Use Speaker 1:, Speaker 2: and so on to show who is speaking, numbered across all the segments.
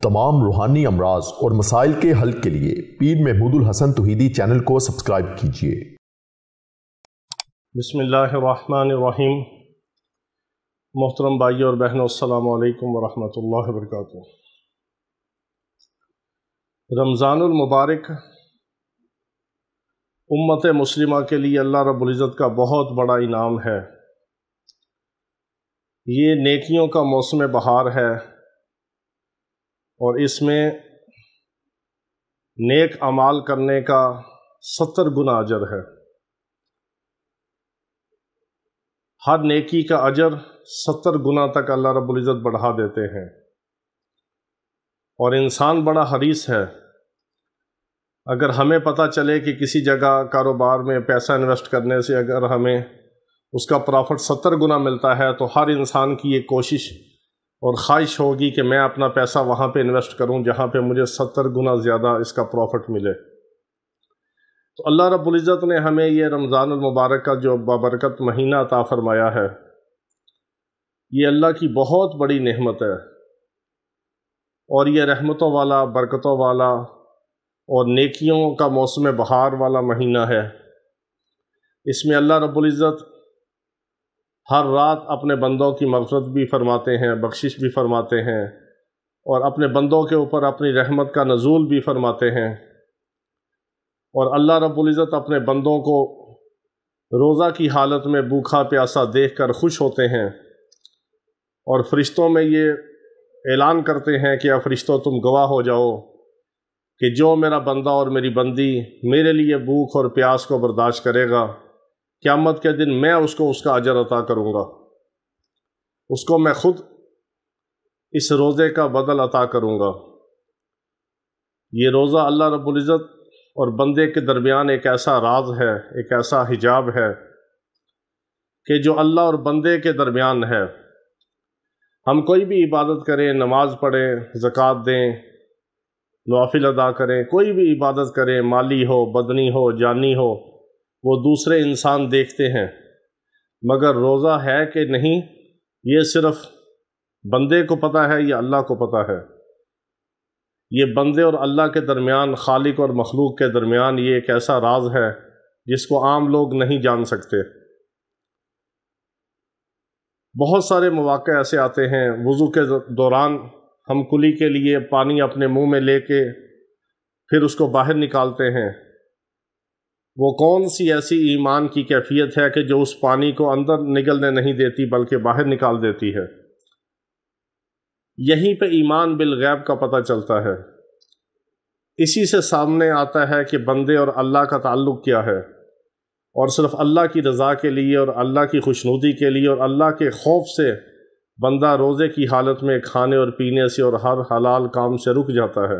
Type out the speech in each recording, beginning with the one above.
Speaker 1: तमाम रूहानी अमराज और मसाइल के हल के लिए पीर महमूद उल हसन तौहीदी चैनल को सब्सक्राइब कीजिए।
Speaker 2: बिस्मिल्लाहिर्रहमानिर्रहीम। मोहतरम भाइयों और बहनों, अस्सलामु अलैकुम वरहमतुल्लाहि वबरकातुहू। रमज़ानुल मुबारक उम्मत मुस्लिमा के लिए अल्लाह रब्बुल इज़्ज़त का बहुत बड़ा इनाम है। ये नेकियों का मौसम बहार है और इसमें नेक अमाल करने का 70 गुना अजर है। हर नेकी का अजर 70 गुना तक अल्लाह रब्बुल इज़्ज़त बढ़ा देते हैं। और इंसान बड़ा हरीस है। अगर हमें पता चले कि किसी जगह कारोबार में पैसा इन्वेस्ट करने से अगर हमें उसका प्रॉफिट 70 गुना मिलता है तो हर इंसान की ये कोशिश और ख्वाहिश होगी कि मैं अपना पैसा वहाँ पे इन्वेस्ट करूँ जहाँ पे मुझे 70 गुना ज़्यादा इसका प्रॉफिट मिले। तो अल्लाह रब्बुल इज़्ज़त ने हमें ये रमज़ानुल मुबारक का जो बाबरकत महीना अता फरमाया है, ये अल्लाह की बहुत बड़ी नेमत है। और ये रहमतों वाला, बरकतों वाला और नेकियों का मौसम बहार वाला महीना है। इसमें अल्लाह रब्बुल इज़्ज़त हर रात अपने बंदों की मग़फ़िरत भी फरमाते हैं, बख्शिश भी फरमाते हैं और अपने बंदों के ऊपर अपनी रहमत का नज़ूल भी फरमाते हैं। और अल्लाह रब्बुल इज़्ज़त अपने बंदों को रोज़ा की हालत में भूखा प्यासा देखकर खुश होते हैं और फ़रिश्तों में ये ऐलान करते हैं कि फ़रिश्तों तुम गवाह हो जाओ कि जो मेरा बंदा और मेरी बंदी मेरे लिए भूख और प्यास को बर्दाश्त करेगा, क़यामत के दिन मैं उसको उसका अजर अता करूँगा, उसको मैं ख़ुद इस रोज़े का बदल अता करूँगा। ये रोज़ा अल्लाह रब्बुल इज़्ज़त और बंदे के दरमियान एक ऐसा राज है, एक ऐसा हिजाब है कि जो अल्लाह और बंदे के दरमियान है। हम कोई भी इबादत करें, नमाज पढ़ें, ज़कात दें, नवाफिल अदा करें, कोई भी इबादत करें, माली हो, बदनी हो, जानी हो, वो दूसरे इंसान देखते हैं। मगर रोज़ा है कि नहीं, ये सिर्फ़ बंदे को पता है, ये अल्लाह को पता है। ये बंदे और अल्लाह के दरमियान, खालिक और मखलूक के दरमियान ये एक ऐसा राज है जिसको आम लोग नहीं जान सकते। बहुत सारे मौक़े ऐसे आते हैं, वज़ू के दौरान हम कुली के लिए पानी अपने मुंह में लेके फिर उसको बाहर निकालते हैं। वो कौन सी ऐसी ईमान की कैफियत है कि जो उस पानी को अंदर निकलने नहीं देती बल्कि बाहर निकाल देती है। यहीं पे ईमान बिल गैब का पता चलता है। इसी से सामने आता है कि बंदे और अल्लाह का ताल्लुक़ क्या है। और सिर्फ़ अल्लाह की रज़ा के लिए और अल्लाह की खुशनुदी के लिए और अल्लाह के खौफ से बंदा रोज़े की हालत में खाने और पीने से और हर हलाल काम से रुक जाता है।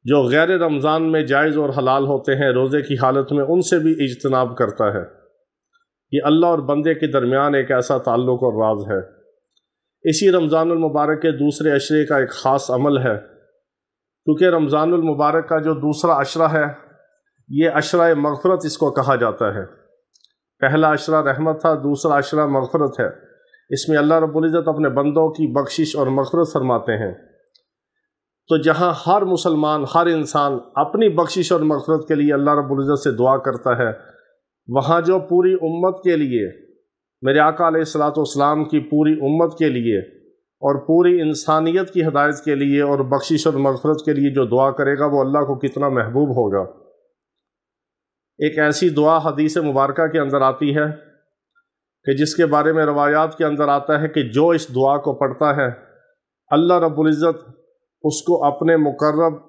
Speaker 2: जो गैर रमज़ान में जायज़ और हलाल होते हैं, रोज़े की हालत में उनसे भी इज्तनाब करता है। ये अल्लाह और बंदे के दरमियान एक ऐसा ताल्लुक़ और राज है। इसी रमज़ानुल मुबारक के दूसरे अशरे का एक ख़ास अमल है, क्योंकि रमज़ानुल मुबारक का जो दूसरा अशरा है, ये अशरा मग़फ़िरत इसको कहा जाता है। पहला अशरा रहमत था, दूसरा अशरा मग़फ़िरत है। इसमें अल्लाह रब्बुल इज़्ज़त अपने बंदों की बख्शिश और मग़फ़िरत फरमाते हैं। तो जहाँ हर मुसलमान, हर इंसान अपनी बख्शिश और मग़फ़िरत के लिए अल्लाह रब्बुल इज़्ज़त से दुआ करता है, वहाँ जो पूरी उम्मत के लिए, मेरे आका अलैहिस्सलातु वस्सलाम की पूरी उम्मत के लिए और पूरी इंसानियत की हिदायत के लिए और बख्शिश और मग़फ़िरत के लिए जो दुआ करेगा वो अल्लाह को कितना महबूब होगा। एक ऐसी दुआ हदीस मुबारका के अंदर आती है कि जिसके बारे में रवायात के अंदर आता है कि जो इस दुआ को पढ़ता है, अल्लाह रब्बुल इज़्ज़त उसको अपने मुकर्रब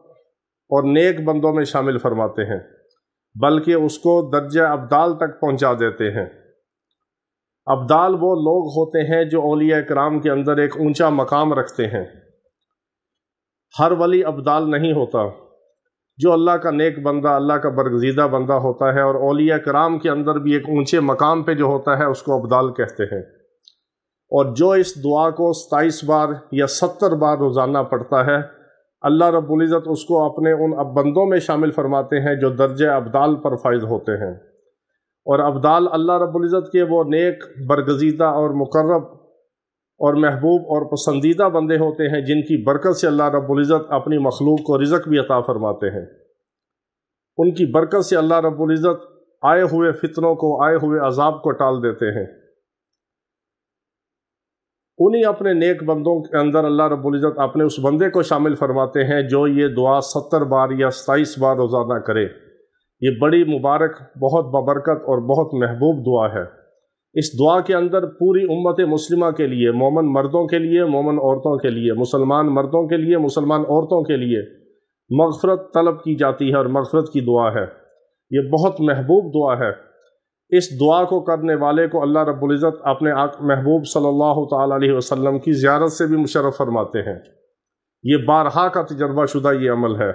Speaker 2: और नेक बंदों में शामिल फरमाते हैं, बल्कि उसको दर्जा अब्दाल तक पहुंचा देते हैं। अब्दाल वो लोग होते हैं जो औलिया कराम के अंदर एक ऊंचा मकाम रखते हैं। हर वली अब्दाल नहीं होता। जो अल्लाह का नेक बंदा, अल्लाह का बरगज़ीदा बंदा होता है और औलिया कराम के अंदर भी एक ऊंचे मकाम पे जो होता है उसको अब्दाल कहते हैं। और जो इस दुआ को 27 बार या 70 बार रोज़ाना पढ़ता है, अल्लाह रब्बुल इज़्ज़त उसको अपने उन बंदों में शामिल फरमाते हैं जो दर्जे अब्दाल पर फाइज होते हैं। और अब्दाल अल्लाह रब्बुल इज़्ज़त के वो नेक, बरगज़ीदा और मुकर्रब اور محبوب اور پسندیدہ بندے ہوتے ہیں جن کی برکت سے اللہ رب العزت اپنی مخلوق کو رزق بھی عطا فرماتے ہیں۔ ان کی برکت سے اللہ رب العزت آئے ہوئے فتنوں کو، آئے ہوئے عذاب کو ٹال دیتے ہیں۔ انہی اپنے نیک بندوں کے اندر اللہ رب العزت اپنے اس بندے کو شامل فرماتے ہیں جو یہ دعا 70 بار یا 27 بار روزانہ کرے۔ یہ بڑی مبارک، بہت بابرکت اور بہت محبوب دعا ہے۔ اس دعا کے اندر پوری امت مسلمہ کے لیے، مومن مردوں کے لیے، مومن عورتوں کے لیے، مسلمان مردوں کے لیے، مسلمان عورتوں کے لیے مغفرت طلب کی جاتی ہے اور مغفرت کی دعا ہے۔ یہ بہت محبوب دعا ہے۔ اس دعا کو کرنے والے کو اللہ رب العزت اپنے محبوب صلی اللہ تعالیٰ علیہ وسلم کی زیارت سے بھی مشرف فرماتے ہیں۔ یہ بارہا کا تجربہ شدہ یہ عمل ہے۔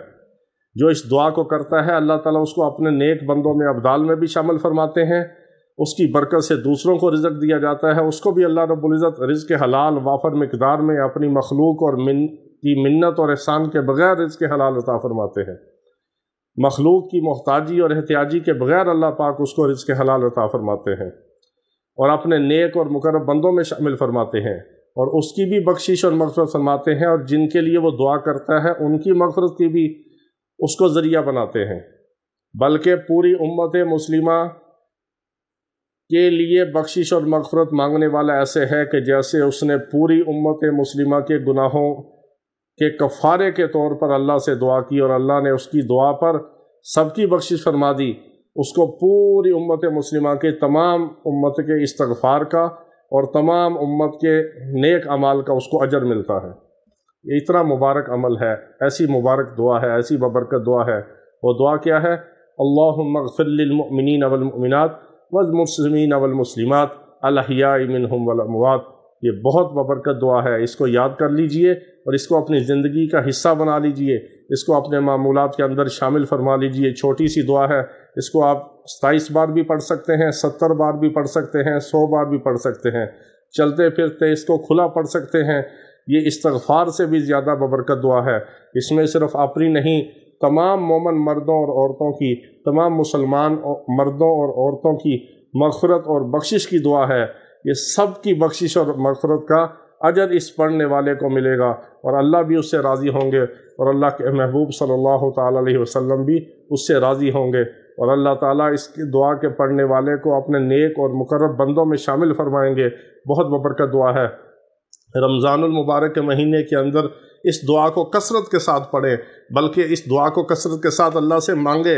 Speaker 2: جو اس دعا کو کرتا ہے اللہ تعالیٰ اس کو اپنے نیک بندوں میں، ابدال میں بھی شامل فرماتے ہیں۔ اس کی برکت سے دوسروں کو رزق دیا جاتا ہے۔ اس کو بھی اللہ رب العزت رزق حلال وافر مقدار میں اپنی مخلوق اور کی منت اور احسان کے بغیر رزق حلال عطا فرماتے ہیں۔ مخلوق کی محتاجی اور احتیاجی کے بغیر اللہ پاک اس کو رزق حلال عطا فرماتے ہیں اور اپنے نیک اور مقرب بندوں میں شامل فرماتے ہیں، اور اس کی بھی بخشش اور مغفرت فرماتے ہیں، اور جن کے لیے وہ دعا کرتا ہے ان کی مغفرت کی بھی اس کو ذریعہ بناتے ہیں۔ بلکہ پوری امت مسلمہ کے لیے بخشش اور مغفرت مانگنے والا ایسے ہے کہ جیسے اس نے پوری امت مسلمہ کے گناہوں کے کفارے کے طور پر اللہ سے دعا کی، اور اللہ نے اس کی دعا پر سب کی بخشش فرما دی۔ اس کو پوری امت مسلمہ کے تمام امت کے استغفار کا اور تمام امت کے نیک اعمال کا اس کو اجر ملتا ہے۔ یہ اتنا مبارک عمل ہے، ایسی مبارک دعا ہے، ایسی ببرکت دعا ہے۔ وہ دعا کیا ہے؟ اللہم اغفر للمؤمنین والمؤمنات والمسلمین والمسلمات الاحیاء منہم والاموات۔ یہ بہت ببرکت دعا ہے، اس کو یاد کر لیجئے اور اس کو اپنی زندگی کا حصہ بنا لیجئے، اس کو اپنے معمولات کے اندر شامل فرما لیجئے۔ چھوٹی سی دعا ہے، اس کو آپ 27 بار بھی پڑھ سکتے ہیں، 70 بار بھی پڑھ سکتے ہیں، 100 بار بھی پڑھ سکتے ہیں، چلتے پھرتے اس کو کھلا پڑھ سکتے ہیں۔ یہ استغفار سے بھی زیادہ ببرکت دعا ہے۔ اس میں صرف اپنی نہیں، تمام مومن مردوں اور عورتوں کی، تمام مسلمان مردوں اور عورتوں کی مغفرت اور بخشش کی دعا ہے۔ یہ سب کی بخشش اور مغفرت کا اجر اس پڑھنے والے کو ملے گا، اور اللہ بھی اس سے راضی ہوں گے، اور اللہ کے محبوب صلی اللہ تعالیٰ علیہ وسلم بھی اس سے راضی ہوں گے، اور اللہ تعالیٰ اس کی دعا کے پڑھنے والے کو اپنے نیک اور مقرب بندوں میں شامل فرمائیں گے۔ بہت ببرکت دعا ہے۔ رمضان المبارک کے مہینے کے اندر اس دعا کو کثرت کے ساتھ پڑھیں، بلکہ اس دعا کو کثرت کے ساتھ اللہ سے مانگے۔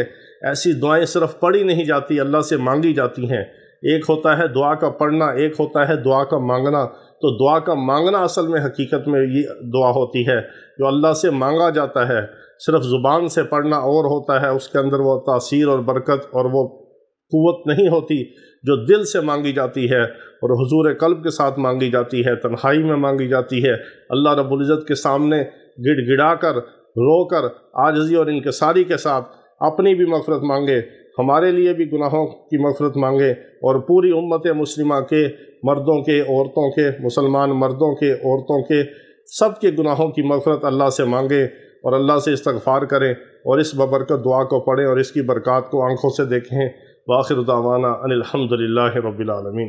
Speaker 2: ایسی دعائیں صرف پڑھی نہیں جاتی، اللہ سے مانگی جاتی ہیں۔ ایک ہوتا ہے دعا کا پڑھنا، ایک ہوتا ہے دعا کا مانگنا۔ تو دعا کا مانگنا اصل میں حقیقت میں یہ دعا ہوتی ہے جو اللہ سے مانگا جاتا ہے۔ صرف زبان سے پڑھنا اور ہوتا ہے، اس کے اندر وہ تاثیر اور برکت اور وہ قوت نہیں ہوتی جو دل سے مانگی جاتی ہے اور حضور قلب کے ساتھ مانگی جاتی ہے، تنہائی میں مانگی جاتی ہے، اللہ رب العزت کے سامنے گڑ گڑا کر، رو کر، عاجزی اور انکساری کے ساتھ اپنی بھی مغفرت مانگے، ہمارے لیے بھی گناہوں کی مغفرت مانگے، اور پوری امت مسلمہ کے مردوں کے، عورتوں کے، مسلمان مردوں کے، عورتوں کے، سب کے گناہوں کی مغفرت اللہ سے مانگے اور اللہ سے استغفار کریں، اور اس ببرکت دعا کو پڑھیں اور اس کی برکات کو آنکھوں سے دیکھیں۔ وآخر دعوانا ان الحمد للہ رب العالمین۔